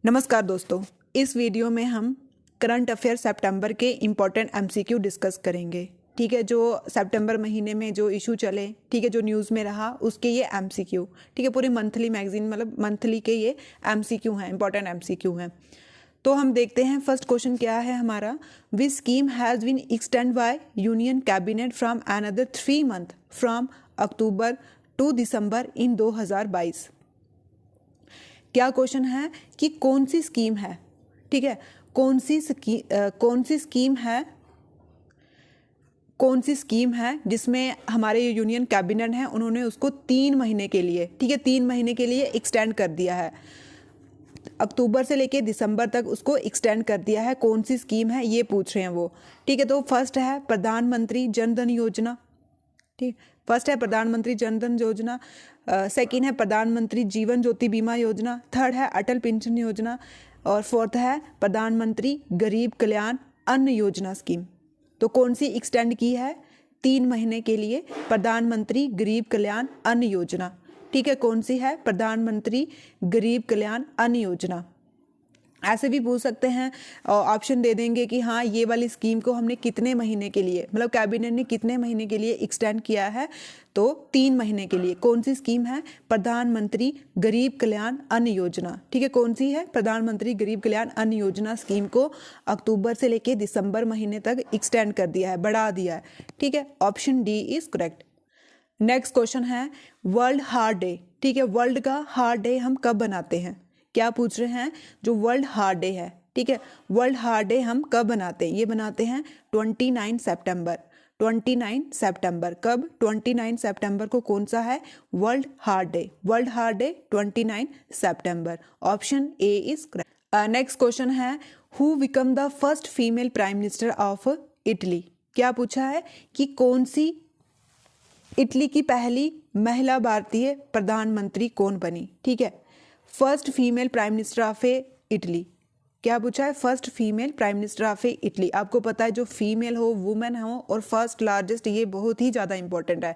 नमस्कार दोस्तों, इस वीडियो में हम करंट अफेयर सितंबर के इम्पॉर्टेंट एमसीक्यू डिस्कस करेंगे। ठीक है, जो सितंबर महीने में जो इशू चले, ठीक है, जो न्यूज़ में रहा उसके ये एमसीक्यू, ठीक है, पूरी मंथली मैगजीन मतलब मंथली के ये एमसीक्यू हैं, इम्पॉर्टेंट एमसीक्यू हैं। तो हम देखते हैं फर्स्ट क्वेश्चन क्या है हमारा। Which scheme has been extend by union cabinet from another 3 month from October to December in 2022। क्या क्वेश्चन है कि कौन सी स्कीम है, ठीक है, कौन सी स्कीम है जिसमें हमारे यूनियन कैबिनेट हैं उन्होंने उसको 3 महीने के लिए, ठीक है, 3 महीने के लिए एक्सटेंड कर दिया है। अक्टूबर से लेके दिसंबर तक उसको एक्सटेंड कर दिया है। कौन सी स्कीम है ये पूछ रहे हैं वो, ठीक है। तो फर्स्ट है प्रधानमंत्री जन धन योजना, ठीक, फर्स्ट है प्रधानमंत्री जन धन योजना, सेकंड है प्रधानमंत्री जीवन ज्योति बीमा योजना, थर्ड है अटल पेंशन योजना और फोर्थ है प्रधानमंत्री गरीब कल्याण अन्न योजना स्कीम। तो कौन सी एक्सटेंड की है 3 महीने के लिए? प्रधानमंत्री गरीब कल्याण अन्न योजना, ठीक है। कौन सी है? प्रधानमंत्री गरीब कल्याण अन्न योजना। ऐसे भी पूछ सकते हैं, ऑप्शन दे देंगे कि हाँ ये वाली स्कीम को हमने कितने महीने के लिए, मतलब कैबिनेट ने कितने महीने के लिए एक्सटेंड किया है, तो 3 महीने के लिए। कौन सी स्कीम है? प्रधानमंत्री गरीब कल्याण अन्न योजना, ठीक है। कौन सी है? प्रधानमंत्री गरीब कल्याण अन्न योजना स्कीम को अक्टूबर से लेकर दिसंबर महीने तक एक्सटेंड कर दिया है, बढ़ा दिया है, ठीक है। Option D is correct. Next question है वर्ल्ड हार्ट डे, ठीक है। वर्ल्ड का हार्ट डे हम कब बनाते हैं? क्या पूछ रहे हैं? जो वर्ल्ड हार्ट डे है, ठीक है, वर्ल्ड हार्ट डे हम कब बनाते हैं? ये बनाते हैं 29 सितंबर। 29 सितंबर कब? 29 सितंबर को कौन सा है? World Heart Day. World Heart Day 29 सितंबर। Option A is correct. Next question है who become the first female prime minister of Italy. क्या पूछा है कि कौन सी इटली की पहली महिला भारतीय प्रधानमंत्री कौन बनी, ठीक है। First female prime minister of Italy. क्या पूछा है? First female prime minister of Italy. आपको पता है जो फीमेल हो, वुमेन हो और फर्स्ट लार्जेस्ट, ये बहुत ही ज़्यादा इंपॉर्टेंट है।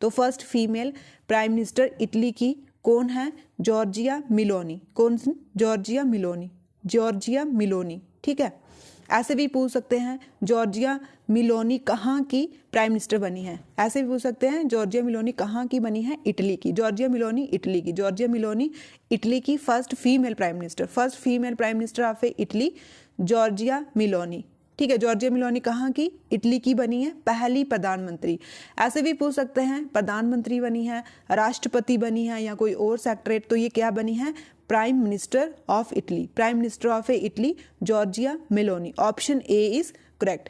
तो first female prime minister Italy की कौन है? जॉर्जिया मिलोनी। कौन सी? जॉर्जिया मिलोनी। जॉर्जिया मिलोनी, ठीक है। ऐसे भी पूछ सकते हैं जॉर्जिया मिलोनी कहाँ की प्राइम मिनिस्टर बनी है। ऐसे भी पूछ सकते हैं जॉर्जिया मिलोनी कहाँ की बनी है? इटली की। जॉर्जिया मिलोनी इटली की। जॉर्जिया मिलोनी इटली की first female prime minister. First female prime minister of Italy Giorgia Meloni, ठीक है। जॉर्जिया मिलोनी कहाँ की? इटली की बनी है, पहली प्रधानमंत्री। ऐसे भी पूछ सकते हैं प्रधानमंत्री बनी है, राष्ट्रपति बनी है या कोई और सेक्रेटरी, तो ये क्या बनी है? Prime minister of Italy. Prime minister of Italy Giorgia Meloni. Option A is correct.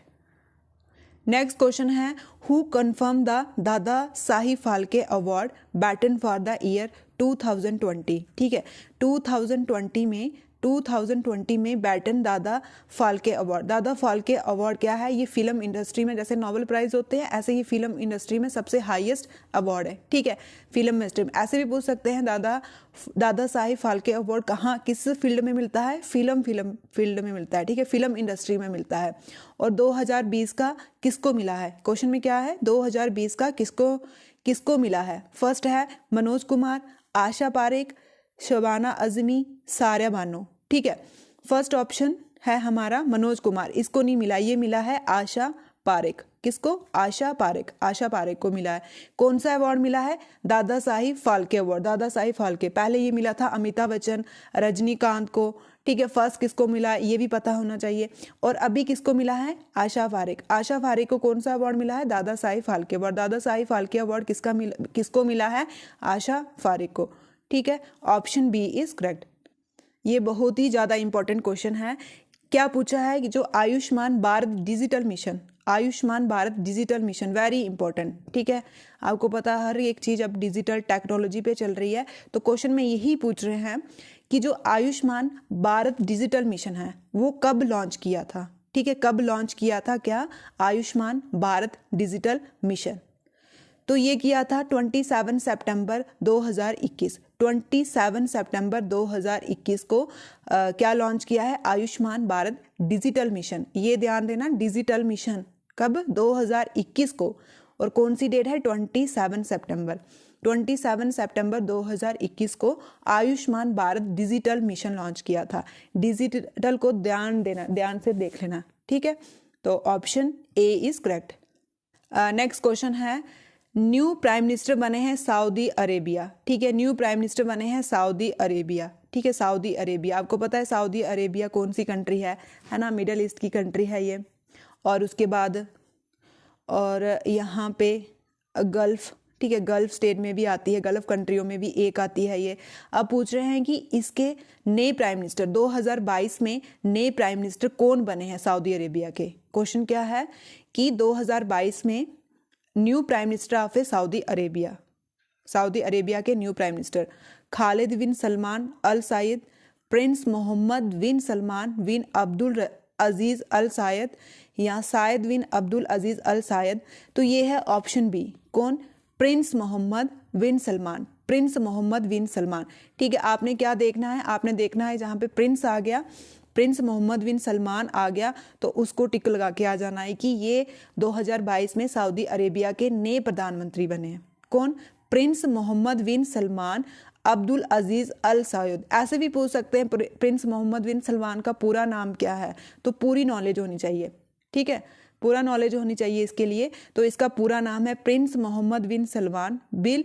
Next question है who confirm the Dadasaheb Phalke award baton for the year 2020, ठीक है। 2020 में बैटन दादा फाल्के अवार्ड। दादा फाल्के अवार्ड क्या है? ये फिल्म इंडस्ट्री में जैसे नोबेल प्राइज होते हैं, ऐसे ही फिल्म इंडस्ट्री में सबसे हाईएस्ट अवार्ड है, ठीक है, फिल्म इंडस्ट्री में। ऐसे भी पूछ सकते हैं दादा साहिब फाल्के अवार्ड कहाँ, किस फील्ड में मिलता है? फिल्म फील्ड में मिलता है, ठीक है, फिल्म इंडस्ट्री में मिलता है। और 2020 का किसको मिला है? क्वेश्चन में क्या है? 2020 का किसको मिला है? फर्स्ट है मनोज कुमार, आशा पारेख, शबाना आजमी, सारा बानो, ठीक है। फर्स्ट ऑप्शन है हमारा मनोज कुमार, इसको नहीं मिला, ये मिला है आशा पारेख। किसको? आशा पारेख। आशा पारेख को मिला है। कौन सा अवार्ड मिला है? दादा साहिब फाल्के अवार्ड। दादा साहिब फाल्के, पहले ये मिला था अमिताभ बच्चन, रजनीकांत को, ठीक है। फर्स्ट किसको मिला ये भी पता होना चाहिए। और अभी किसको मिला है? आशा पारेख। आशा पारेख को कौन सा अवार्ड मिला है? दादा साहिब फाल्के अवार्ड। दादा साहिब फाल्के अवार्ड किसको मिला है? आशा पारेख को, ठीक है। Option B is correct. ये बहुत ही ज़्यादा इंपॉर्टेंट क्वेश्चन है। क्या पूछा है कि जो Ayushman Bharat digital mission, Ayushman Bharat digital mission very important, ठीक है। आपको पता है हर एक चीज़ अब डिजिटल टेक्नोलॉजी पे चल रही है, तो क्वेश्चन में यही पूछ रहे हैं कि जो आयुष्मान भारत डिजिटल मिशन है वो कब लॉन्च किया था, ठीक है, कब लॉन्च किया था क्या आयुष्मान भारत डिजिटल मिशन? तो ये किया था 27 सितंबर 2021। 27 सितंबर 2021 को क्या लॉन्च किया है? Ayushman Bharat digital mission. ये ध्यान देना, डिजिटल मिशन कब? 2021 को। और कौन सी डेट है? 27 सितंबर। 27 सितंबर 2021 को Ayushman Bharat digital mission launch किया था। डिजिटल को ध्यान से देख लेना, ठीक है। तो option A is correct. Next question है, न्यू प्राइम मिनिस्टर बने हैं सऊदी अरेबिया, ठीक है। न्यू प्राइम मिनिस्टर बने हैं सऊदी अरेबिया, ठीक है। सऊदी अरेबिया, आपको पता है सऊदी अरेबिया कौन सी कंट्री है ना, मिडल ईस्ट की कंट्री है ये। और उसके बाद और यहाँ पे गल्फ, ठीक है, गल्फ स्टेट में भी आती है, गल्फ कंट्रियों में भी एक आती है ये। अब पूछ रहे हैं कि इसके नए प्राइम मिनिस्टर 2022 में नए प्राइम मिनिस्टर कौन बने हैं सऊदी अरेबिया के। क्वेश्चन क्या है कि 2022 में new prime minister of Saudi Arabia, Saudi Arabia के न्यू प्राइम मिनिस्टर खालिद बिन सलमान अल Said, Prince Mohammed bin Salman बिन अब्दुल अजीज अल सायद या सायद बिन अब्दुल अजीज अल सायद। तो ये है ऑप्शन बी, कौन, Prince Mohammed bin Salman, Prince Mohammed bin Salman, ठीक है। आपने क्या देखना है, आपने देखना है जहाँ पे प्रिंस आ गया, प्रिंस मोहम्मद बिन सलमान आ गया तो उसको टिक लगा के आ जाना है कि ये 2022 में सऊदी अरेबिया के नए प्रधानमंत्री बने हैं। कौन, Prince Mohammed bin Salman Abdul अजीज अल सायद। ऐसे भी पूछ सकते हैं प्रिंस मोहम्मद बिन सलमान का पूरा नाम क्या है, तो पूरी नॉलेज होनी चाहिए, ठीक है, पूरा नॉलेज होनी चाहिए इसके लिए। तो इसका पूरा नाम है प्रिंस मोहम्मद बिन सलमान बिन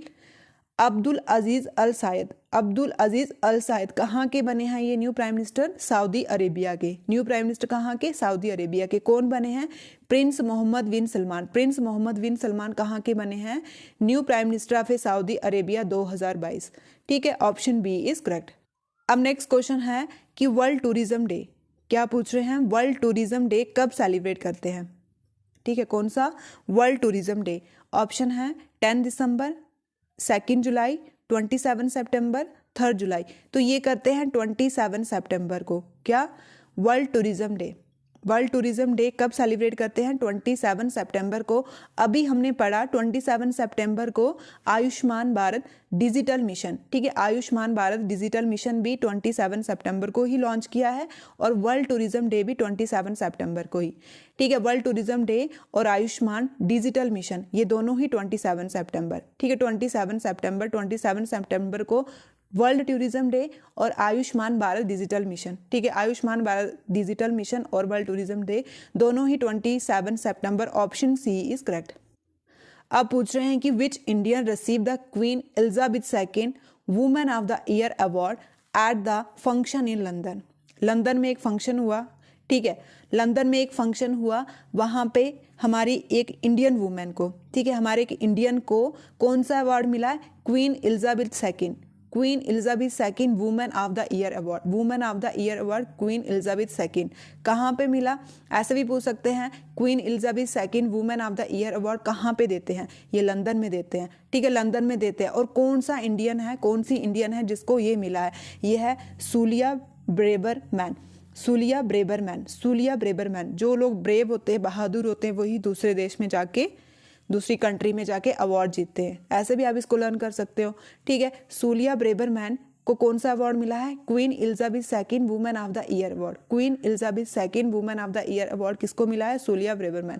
अब्दुल अजीज अल सायद। अब्दुल अजीज अल सायद कहाँ के बने हैं ये new prime minister, Saudi Arabia के। न्यू प्राइम मिनिस्टर कहाँ के, सऊदी अरेबिया के। कौन बने हैं, Prince Mohammed bin Salman. Prince Mohammed bin Salman कहाँ के बने हैं, new prime minister of Saudi Arabia 2022, ठीक है। Option B is correct. अब नेक्स्ट क्वेश्चन है कि वर्ल्ड टूरिज्म डे, क्या पूछ रहे हैं, वर्ल्ड टूरिज्म डे कब सेलिब्रेट करते हैं, ठीक है। कौन सा वर्ल्ड टूरिज्म डे, ऑप्शन है 10 दिसंबर, 2 जुलाई, 27 सितंबर, 3 जुलाई। तो ये करते हैं 27 सितंबर को, क्या, world Tourism day. World Tourism Day कब सेलिब्रेट करते हैं, 27 सितंबर को। अभी हमने पढ़ा 27 सितंबर को आयुष्मान भारत डिजिटल मिशन, ठीक है। आयुष्मान भारत डिजिटल मिशन भी 27 सितंबर को ही लॉन्च किया है और वर्ल्ड टूरिज्म डे भी 27 सितंबर को ही, ठीक है। वर्ल्ड टूरिज्म डे और आयुष्मान डिजिटल मिशन ये दोनों ही 27 सितंबर, ठीक है। 27 सितंबर को वर्ल्ड टूरिज्म डे और आयुष्मान भारत डिजिटल मिशन, ठीक है। आयुष्मान भारत डिजिटल मिशन और वर्ल्ड टूरिज्म डे दोनों ही 27 सितंबर, ऑप्शन सी इज करेक्ट। अब पूछ रहे हैं कि which Indian receive the queen Elizabeth II women of the year award at the function in London. London में एक फंक्शन हुआ, ठीक है, लंदन में एक फंक्शन हुआ, वहाँ पे हमारी एक इंडियन वुमेन को, ठीक है, हमारे एक इंडियन को कौन सा अवार्ड मिला है, queen Elizabeth II, queen Elizabeth II women of the year award, women of the year award queen Elizabeth II कहाँ पे मिला। ऐसे भी पूछ सकते हैं queen Elizabeth II women of the year award कहाँ पे देते हैं, ये लंदन में देते हैं, ठीक है, लंदन में देते हैं। और कौन सा इंडियन है, कौन सी इंडियन है जिसको ये मिला है, ये है सूलिया ब्रेबरमैन, सूलिया ब्रेबरमैन, सूलिया ब्रेबरमैन। जो लोग ब्रेव होते हैं, बहादुर होते हैं, वही दूसरे देश में जाके, दूसरी कंट्री में जाके अवार्ड जीतते हैं। ऐसे भी आप इसको लर्न कर सकते हो, ठीक है। सूलिया ब्रेबरमैन को कौन सा अवार्ड मिला है, queen Elizabeth II women of the year award. Queen Elizabeth II women of the year award किसको मिला है, सूलिया ब्रेबरमैन।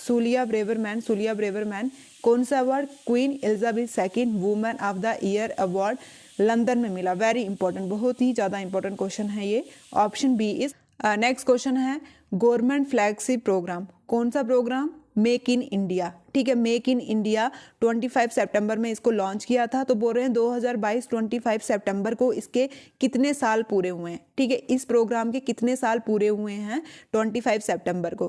सूलिया ब्रेबरमैन, सूलिया ब्रेबरमैन कौन सा award, queen Elizabeth II women of the year award London में मिला। वेरी इंपॉर्टेंट, बहुत ही ज़्यादा इंपॉर्टेंट क्वेश्चन है ये, option B is. Next question है गवर्नमेंट फ्लैगशिप प्रोग्राम, कौन सा प्रोग्राम, मेक इन इंडिया, ठीक है। मेक इन इंडिया 25 सितंबर में इसको लॉन्च किया था। तो बोल रहे हैं 2022 25 सितंबर को इसके कितने साल पूरे हुए हैं, ठीक है, इस प्रोग्राम के कितने साल पूरे हुए हैं 25 सितंबर को।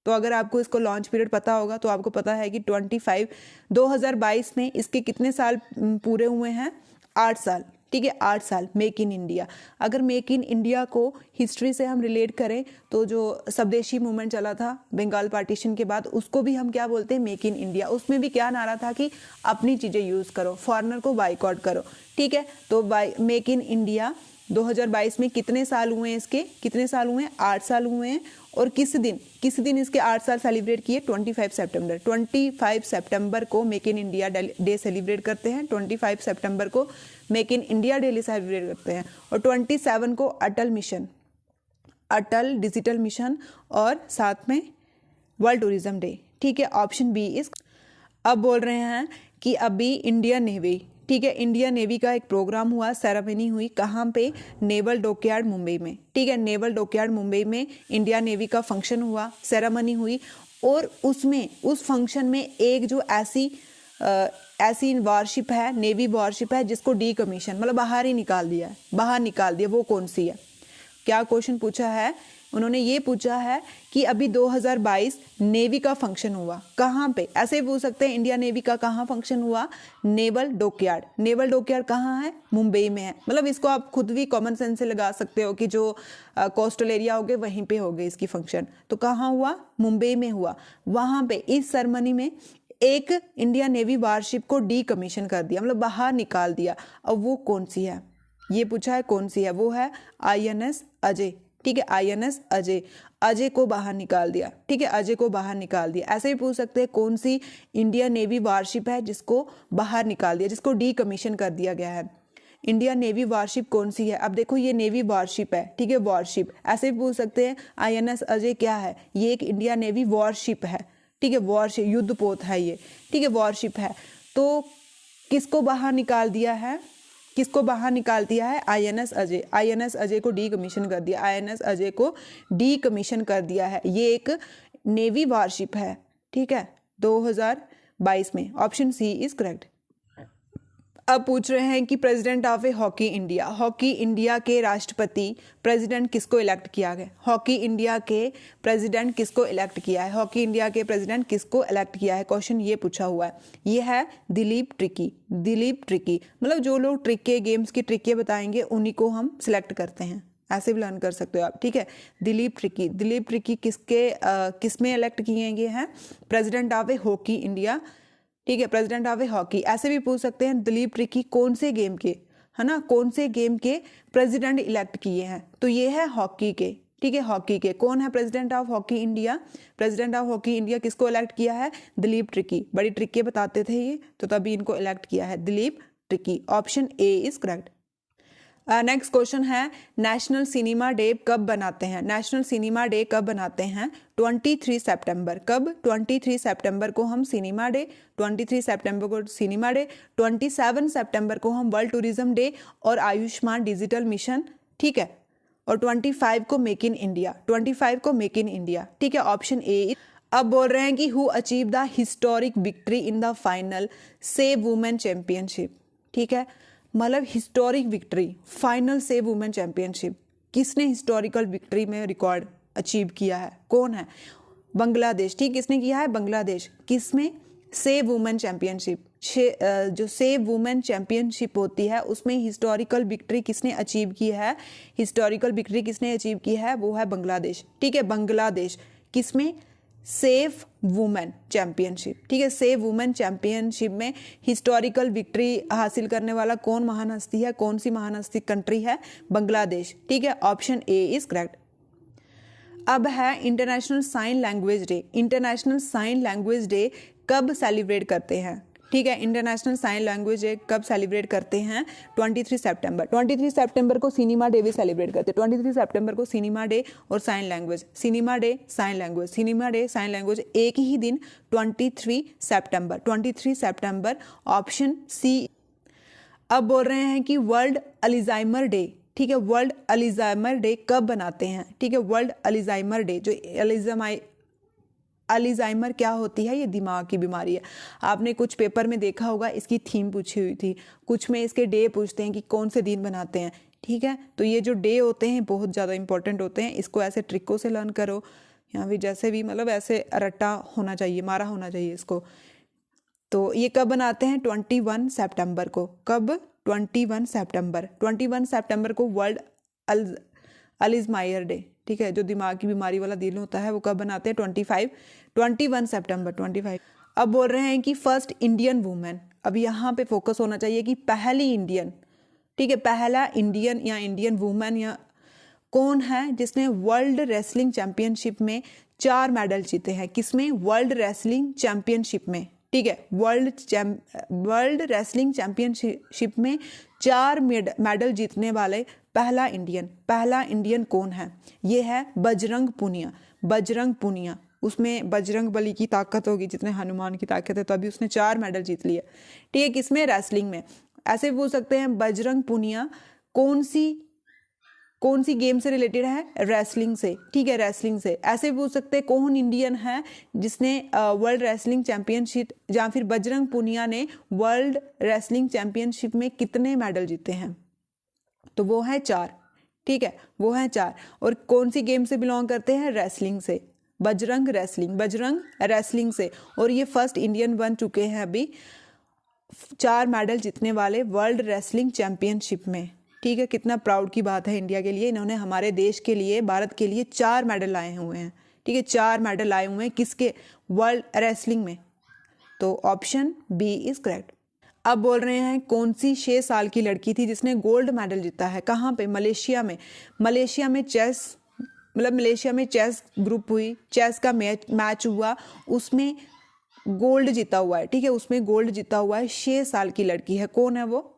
तो अगर आपको इसको लॉन्च पीरियड पता होगा तो आपको पता है कि 2022 में इसके कितने साल पूरे हुए हैं, 8 साल, ठीक है, 8 साल मेक इन इंडिया। अगर मेक इन इंडिया को हिस्ट्री से हम रिलेट करें तो जो स्वदेशी मूवमेंट चला था बंगाल पार्टीशन के बाद, उसको भी हम क्या बोलते हैं, मेक इन इंडिया। उसमें भी क्या नारा था कि अपनी चीज़ें यूज़ करो, फॉरेनर को बाइकआउट करो, ठीक है। तो मेक इन इंडिया 2022 में कितने साल हुए हैं, इसके कितने साल हुए हैं, 8 साल हुए हैं। और किस दिन इसके 8 साल सेलिब्रेट किए, 25 सितंबर। 25 सितंबर को Make in India Day celebrate करते हैं, 25 सितंबर को Make in India Day celebrate करते हैं। और 27 को Atal mission, Atal digital mission और साथ में वर्ल्ड टूरिज्म डे, ठीक है। Option B is. अब बोल रहे हैं कि अभी इंडियन नेवी, ठीक है, इंडियन नेवी का एक प्रोग्राम हुआ, सेरेमनी हुई, कहाँ पे, नेवल डॉकयार्ड मुंबई में, ठीक है, नेवल डॉकयार्ड मुंबई में इंडियन नेवी का फंक्शन हुआ, सेरेमनी हुई, और उसमें उस फंक्शन में एक जो ऐसी वारशिप है, नेवी वारशिप है, जिसको डीकमीशन मतलब बाहर ही निकाल दिया है, बाहर निकाल दिया, वो कौन सी है? क्या क्वेश्चन पूछा है उन्होंने? ये पूछा है कि अभी 2022 नेवी का फंक्शन हुआ, कहाँ पे? ऐसे भी पूछ सकते हैं इंडिया नेवी का कहाँ फंक्शन हुआ? Naval dockyard. नेवल डॉकयार्ड कहाँ है? मुंबई में है। मतलब इसको आप खुद भी कॉमन सेंस से लगा सकते हो कि जो कोस्टल एरिया हो गए वहीं पे हो गए इसकी फंक्शन। तो कहाँ हुआ? मुंबई में हुआ। वहाँ पे इस सेरेमनी में एक इंडिया नेवी वारशिप को डीकमीशन कर दिया, मतलब बाहर निकाल दिया। अब वो कौन सी है? ये पूछा है कौन सी है? वो है INS अजय, ठीक है, INS अजय। अजय को बाहर निकाल दिया, ठीक है, अजय को बाहर निकाल दिया। ऐसे भी पूछ सकते हैं कौन सी इंडियन नेवी वारशिप है जिसको बाहर निकाल दिया, जिसको डीकमीशन कर दिया गया है। इंडियन नेवी वारशिप कौन सी है? अब देखो ये नेवी वारशिप है, ठीक है, वारशिप। ऐसे भी पूछ सकते हैं INS अजय क्या है? ये एक इंडिया नेवी वारशिप है, ठीक है, वॉरशिप, युद्धपोत है ये, ठीक है, वॉरशिप है। तो किसको बाहर निकाल दिया है? किसको बाहर निकाल दिया है? INS अजय। INS अजय को डीकमीशन कर दिया, INS अजय को डीकमीशन कर दिया है। ये एक नेवी वारशिप है, ठीक है, 2022 में। Option C is correct. अब पूछ रहे हैं कि president of a Hockey India, Hockey India के राष्ट्रपति प्रेसिडेंट किसको इलेक्ट किया गया? हॉकी इंडिया के प्रेसिडेंट किसको इलेक्ट किया है? हॉकी इंडिया के प्रेसिडेंट किसको इलेक्ट किया है? क्वेश्चन ये पूछा हुआ है। ये है दिलीप ट्रिकी। दिलीप ट्रिकी मतलब जो लोग ट्रिके गेम्स की ट्रिके बताएंगे उन्हीं को हम सिलेक्ट करते हैं, ऐसे भी लर्न कर सकते हो आप, ठीक है। दिलीप ट्रिकी, दिलीप ट्रिकी किस में इलेक्ट किए गए हैं? President of a Hockey India, ठीक है, प्रेसिडेंट ऑफ ए हॉकी। ऐसे भी पूछ सकते हैं दिलीप ट्रिकी कौन से गेम के, है ना, कौन से गेम के प्रेसिडेंट इलेक्ट किए हैं? तो ये है हॉकी के, ठीक है, हॉकी के। कौन है president of hockey India? President of hockey India किसको इलेक्ट किया है? दिलीप ट्रिकी। बड़ी ट्रिके बताते थे ये, तो तभी इनको इलेक्ट किया है, Dilip tricky. Option A is correct. Next question है नेशनल सिनेमा डे कब बनाते हैं? नेशनल सिनेमा डे कब बनाते हैं? 23 सितंबर। कब? 23 सितंबर को हम सिनेमा डे, 23 सितंबर को सिनेमा डे, 27 सितंबर को हम वर्ल्ड टूरिज्म डे और आयुष्मान डिजिटल मिशन, ठीक है, और 25 को मेक इन इंडिया, 25 को मेक इन इंडिया, ठीक है, ऑप्शन ए। अब बोल रहे हैं कि who achieve the historic victory in the final save women championship, ठीक है, मतलब historic victory, final save women championship, किसने हिस्टोरिकल विक्ट्री में रिकॉर्ड अचीव किया है? कौन है? बांग्लादेश, ठीक, किसने किया है? बांग्लादेश। किसमें? Save women championship. जो सेव वुमेन चैंपियनशिप होती है उसमें हिस्टोरिकल विक्ट्री किसने अचीव की है? हिस्टोरिकल विक्ट्री किसने अचीव की है? वो है बांग्लादेश, ठीक है, बांग्लादेश। किसमें? सेव वुमेन चैंपियनशिप, ठीक है, सेव वुमेन चैंपियनशिप में हिस्टोरिकल विक्ट्री हासिल करने वाला कौन महान हस्ती है? कौन सी महान हस्ती कंट्री है? बांग्लादेश, ठीक है, ऑप्शन ए इज करेक्ट। अब है International Sign Language Day. International Sign Language Day कब सेलिब्रेट करते हैं? ठीक है, इंटरनेशनल साइन लैंग्वेज डे कब सेलिब्रेट करते हैं? 23 सितंबर। 23 सितंबर को सिनेमा डे भी सेलिब्रेट करते हैं। 23 सितंबर को सिनेमा डे और sign language, cinema day sign language, cinema day sign language एक ही दिन, 23 सितंबर, 23 सितंबर, ऑप्शन सी। अब बोल रहे हैं कि वर्ल्ड अल्जाइमर डे, ठीक है, वर्ल्ड अल्जाइमर डे कब बनाते हैं? ठीक है, वर्ल्ड अल्जाइमर डे, जो अल्जाइमर क्या होती है? ये दिमाग की बीमारी है। आपने कुछ पेपर में देखा होगा, इसकी थीम पूछी हुई थी, कुछ में इसके डे पूछते हैं कि कौन से दिन बनाते हैं, ठीक है। तो ये जो डे होते हैं बहुत ज़्यादा इंपॉर्टेंट होते हैं, इसको ऐसे ट्रिकों से लर्न करो, या फिर जैसे भी, मतलब ऐसे रट्टा होना चाहिए, मारा होना चाहिए इसको। तो ये कब बनाते हैं? 21 सितंबर को। कब? 21 सितंबर। 21 सितंबर को वर्ल्ड अल्जाइमर डे, ठीक है, जो दिमाग की बीमारी वाला दिन होता है, वो कब बनाते हैं? 21 सितंबर, 25। अब बोल रहे हैं कि फर्स्ट इंडियन वुमेन, अब यहाँ पे फोकस होना चाहिए कि पहली इंडियन, ठीक है, पहला इंडियन या इंडियन वुमेन या कौन है जिसने वर्ल्ड रेसलिंग चैंपियनशिप में 4 मेडल जीते हैं? किसमें? वर्ल्ड रेसलिंग चैंपियनशिप में, ठीक है, वर्ल्ड रेसलिंग चैंपियनशिप में 4 मेडल जीतने वाले पहला इंडियन कौन है? ये है बजरंग पुनिया। बजरंग पुनिया, उसमें बजरंग बली की ताकत होगी जितने हनुमान की ताकत है, तो अभी उसने 4 मेडल जीत लिए। ठीक है, किसमें? रेसलिंग में। ऐसे पूछ सकते हैं बजरंग पुनिया कौन सी गेम से रिलेटेड है? रेसलिंग से। ठीक है, रेसलिंग से। ऐसे पूछ सकते हैं कौन इंडियन है जिसने वर्ल्ड रेसलिंग चैंपियनशिप, या फिर बजरंग पुनिया ने वर्ल्ड रेसलिंग चैंपियनशिप में कितने मेडल जीते हैं? तो वो है 4। ठीक है, वो है 4। और कौन सी गेम से बिलोंग करते हैं? रेसलिंग से। बजरंग रेसलिंग से। और ये फर्स्ट इंडियन बन चुके हैं अभी 4 मेडल जीतने वाले वर्ल्ड रेसलिंग चैंपियनशिप में। ठीक है, कितना प्राउड की बात है इंडिया के लिए। इन्होंने हमारे देश के लिए, भारत के लिए 4 मेडल लाए हुए हैं। ठीक है, 4 मेडल लाए हुए हैं किसके? वर्ल्ड रेसलिंग में। तो ऑप्शन बी इज करेक्ट। अब बोल रहे हैं कौन सी 6 साल की लड़की थी जिसने गोल्ड मेडल जीता है? कहाँ पे? मलेशिया में। मलेशिया में चेस ग्रुप हुई, चेस का मैच हुआ, उसमें गोल्ड जीता हुआ है। ठीक है, उसमें गोल्ड जीता हुआ है। 6 साल की लड़की है। कौन है वो?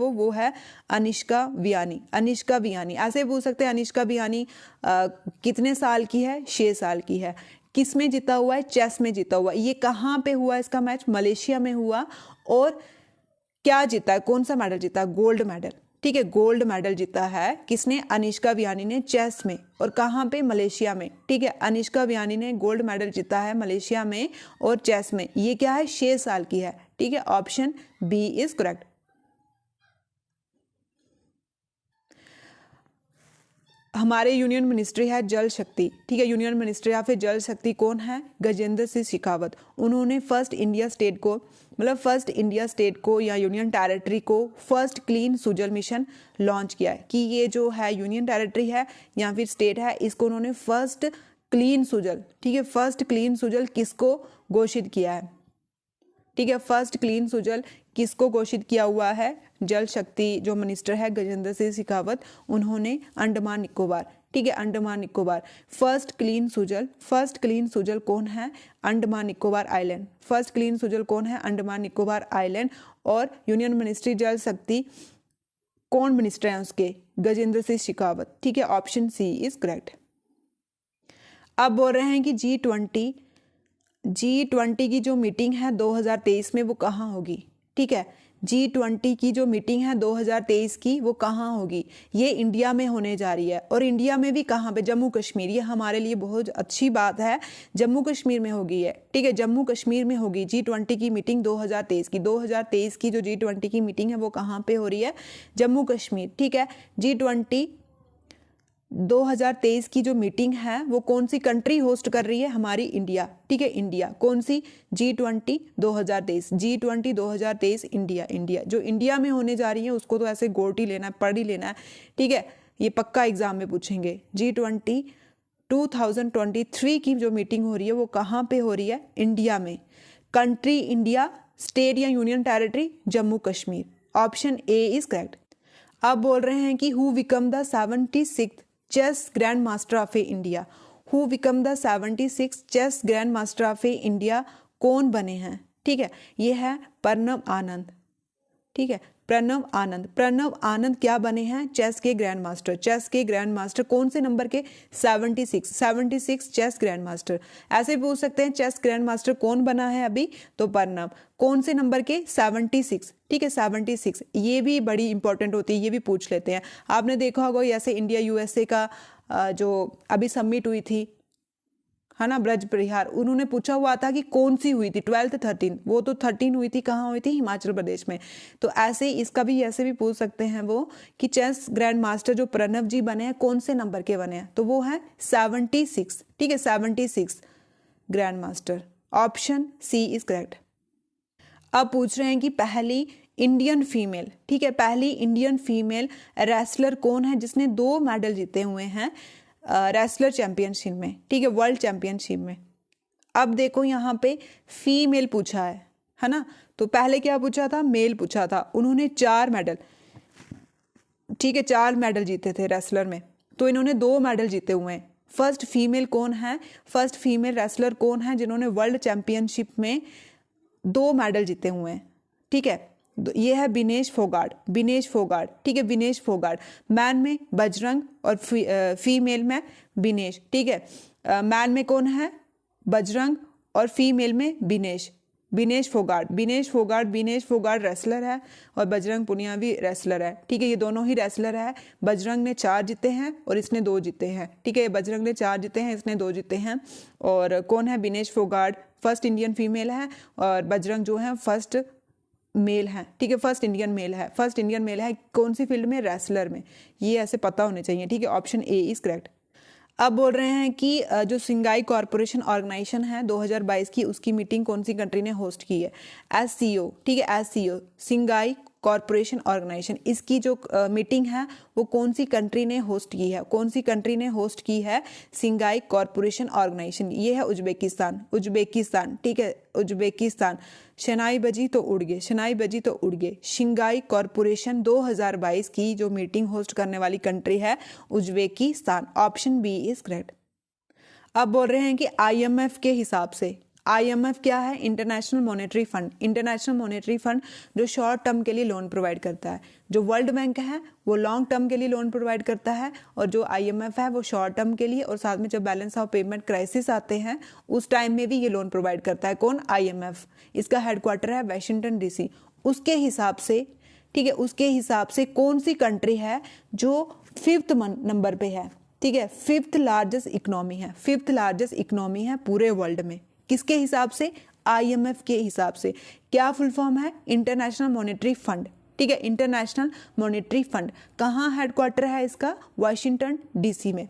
वो है अनिष्का वियानी। ऐसे पूछ सकते हैं अनिष्का वियानी कितने साल की है? 6 साल की है। किस में जीता हुआ है? चेस में जीता हुआ है। ये कहाँ पे हुआ इसका मैच? मलेशिया में हुआ। और क्या जीता है? कौन सा मेडल जीता? Gold medal. ठीक है, गोल्ड मेडल जीता है किसने? अनिष्का वियानी ने, चेस में। और कहाँ पे? मलेशिया में। ठीक है, अनिष्का वियानी ने गोल्ड मेडल जीता है मलेशिया में और चेस में। ये क्या है? 6 साल की है। ठीक है, ऑप्शन बी इज करेक्ट। हमारे यूनियन मिनिस्ट्री है जल शक्ति। ठीक है, यूनियन मिनिस्ट्री या फिर जल शक्ति कौन है? गजेंद्र सिंह शेखावत। उन्होंने फर्स्ट इंडिया स्टेट को या यूनियन टेरिटरी को first clean Sujal mission launch किया है। कि ये जो है यूनियन टेरिटरी है या फिर स्टेट है, इसको उन्होंने फर्स्ट क्लीन सुजल, ठीक है, फर्स्ट क्लीन सुजल किसको घोषित किया है? ठीक है, फर्स्ट क्लीन सुजल किसको घोषित किया हुआ है? जल शक्ति जो मिनिस्टर है गजेंद्र सिंह शेखावत, उन्होंने अंडमान निकोबार। ठीक है, अंडमान निकोबार फर्स्ट क्लीन सुजल कौन है? Andaman Nicobar island. First clean Sujal कौन है? अंडमान निकोबार आइलैंड। और यूनियन मिनिस्ट्री जल शक्ति कौन मिनिस्टर है उसके? गजेंद्र सिंह शेखावत। ठीक है, ऑप्शन सी इज करेक्ट। अब बोल रहे हैं कि G20 की जो मीटिंग है 2023 में वो कहाँ होगी? ठीक है, G20 की जो मीटिंग है 2023 की वो कहाँ होगी? ये इंडिया में होने जा रही है। और इंडिया में भी कहाँ पे? जम्मू कश्मीर। ये हमारे लिए बहुत अच्छी बात है, जम्मू कश्मीर में होगी है। ठीक है, जम्मू कश्मीर में होगी G20 की मीटिंग 2023 की। 2023 की जो G20 की मीटिंग है वो कहाँ पे हो रही है? जम्मू कश्मीर। ठीक है, G20 2023 की जो मीटिंग है वो कौन सी कंट्री होस्ट कर रही है? हमारी इंडिया। ठीक है, इंडिया। कौन सी? G20 2023 India. जो इंडिया में होने जा रही है उसको तो ऐसे गोट ही लेना है, पढ़ ही लेना है। ठीक है, ये पक्का एग्जाम में पूछेंगे। G20 2023 की जो मीटिंग हो रही है वो कहाँ पे हो रही है? इंडिया में। कंट्री इंडिया, स्टेट या union territory Jammu Kashmir. Option A is correct. अब बोल रहे हैं कि who become the 76th chess grand master of India. Who become the 76th chess grand master of India कौन बने हैं? ठीक है, ये है प्रणव आनंद। ठीक है, प्रणव आनंद क्या बने हैं? चेस के ग्रैंड मास्टर कौन से नंबर के? 76 चेस ग्रैंड मास्टर। ऐसे पूछ सकते हैं चेस ग्रैंड मास्टर कौन बना है अभी? तो प्रणव। कौन से नंबर के? 76। ठीक है, 76। ये भी बड़ी इंपॉर्टेंट होती है, ये भी पूछ लेते हैं। आपने देखा होगा ऐसे इंडिया USA का जो अभी समिट हुई थी, है ना, ब्रज बिहार, उन्होंने पूछा हुआ था कि कौन सी हुई थी 12th 13, वो तो 13 हुई थी। कहाँ हुई थी? हिमाचल प्रदेश में। तो ऐसे इसका भी ऐसे भी पूछ सकते हैं वो कि चेस ग्रैंड मास्टर जो प्रणव जी बने हैं कौन से नंबर के बने हैं? तो वो है 76। ठीक है, 76 grand master. Option C is correct. अब पूछ रहे हैं कि पहली इंडियन फीमेल, ठीक है, पहली इंडियन फीमेल रेसलर कौन है जिसने 2 मेडल जीते हुए हैं रेसलर चैंपियनशिप में? ठीक है, वर्ल्ड चैंपियनशिप में। अब देखो यहाँ पे फीमेल पूछा है ना, तो पहले क्या पूछा था? मेल पूछा था। उन्होंने 4 मेडल, ठीक है, 4 मेडल जीते थे रेसलर में, तो इन्होंने 2 मेडल जीते हुए हैं। फर्स्ट फीमेल कौन है? फर्स्ट फीमेल रेसलर कौन है जिन्होंने वर्ल्ड चैंपियनशिप में 2 मेडल जीते हुए हैं? ठीक है, ये है विनेश फोगाट। ठीक है, विनेश फोगाट। मैन में बजरंग और फीमेल में विनेश। ठीक है, मैन में कौन है? बजरंग, और फीमेल में विनेश फोगाट रेसलर है और बजरंग पुनिया भी रेसलर है। ठीक है, ये दोनों ही रेसलर है। बजरंग ने 4 जीते हैं और इसने 2 जीते हैं। ठीक है, बजरंग ने 4 जीते हैं, इसने 2 जीते हैं। और कौन है? Vinesh Phogat first Indian female है और बजरंग जो है फर्स्ट मेल है। ठीक है, फर्स्ट इंडियन मेल है। कौन सी फील्ड में? रेसलर में। ये ऐसे पता होने चाहिए। ठीक है, ऑप्शन ए इज करेक्ट। अब बोल रहे हैं कि जो सिंगाई कॉरपोरेशन ऑर्गेनाइजेशन है 2022 की, उसकी मीटिंग कौन सी कंट्री ने होस्ट की है? SCO। ठीक है, SCO सिंगाई कॉरपोरेशन ऑर्गेनाइजेशन, इसकी जो मीटिंग है वो कौन सी कंट्री ने होस्ट की है? कौन सी कंट्री ने होस्ट की है सिंगाई कॉरपोरेशन ऑर्गेनाइजेशन? ये है उज्बेकिस्तान। ठीक है, उज्बेकिस्तान। शनाई बजी तो उड़ गए। सिंगाई कॉरपोरेशन 2022 की जो मीटिंग होस्ट करने वाली कंट्री है Uzbekistan. Option B is correct. अब बोल रहे हैं कि IMF के हिसाब से, IMF क्या है? इंटरनेशनल मॉनेटरी फंड जो शॉर्ट टर्म के लिए लोन प्रोवाइड करता है। जो वर्ल्ड बैंक है वो लॉन्ग टर्म के लिए लोन प्रोवाइड करता है और जो IMF है वो शॉर्ट टर्म के लिए, और साथ में जब बैलेंस ऑफ पेमेंट क्राइसिस आते हैं उस टाइम में भी ये लोन प्रोवाइड करता है। कौन? IMF। इसका हेडक्वार्टर है वाशिंगटन DC। उसके हिसाब से, ठीक है, उसके हिसाब से कौन सी कंट्री है जो 5th नंबर पे है? ठीक है, 5th लार्जेस्ट इकोनॉमी है पूरे वर्ल्ड में। किसके हिसाब से? IMF के हिसाब से। क्या फुल फॉर्म है? International monetary fund. ठीक है, इंटरनेशनल मॉनेटरी फंड। कहाँ हेडक्वार्टर है इसका? वाशिंगटन DC में।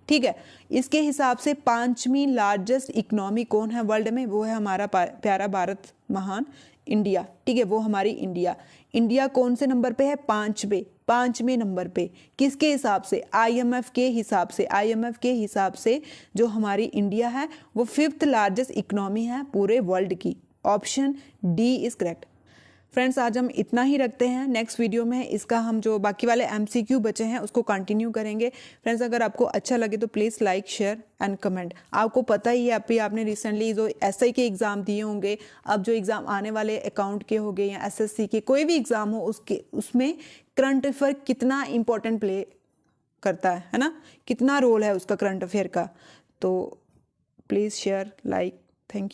ठीक है, इसके हिसाब से 5वीं लार्जेस्ट इकोनॉमी कौन है वर्ल्ड में? वो है हमारा प्यारा भारत महान इंडिया। ठीक है, वो हमारी इंडिया कौन से नंबर पे है? 5वें नंबर पे। किसके हिसाब से? IMF के हिसाब से जो हमारी इंडिया है वो 5th लार्जेस्ट इकोनॉमी है पूरे वर्ल्ड की। Option D is correct. Friends, आज हम इतना ही रखते हैं। नेक्स्ट वीडियो में इसका हम जो बाकी वाले MCQ बचे हैं उसको कंटिन्यू करेंगे। फ्रेंड्स, अगर आपको अच्छा लगे तो please like, share and comment. आपको पता ही है, आपने रिसेंटली जो SI के एग्ज़ाम दिए होंगे, अब जो एग्ज़ाम आने वाले अकाउंट के हो गए या SSC के कोई भी एग्ज़ाम हो, उसमें करंट अफेयर कितना इंपॉर्टेंट प्ले करता है ना? कितना रोल है उसका करंट अफेयर का। तो please share, like, thank you.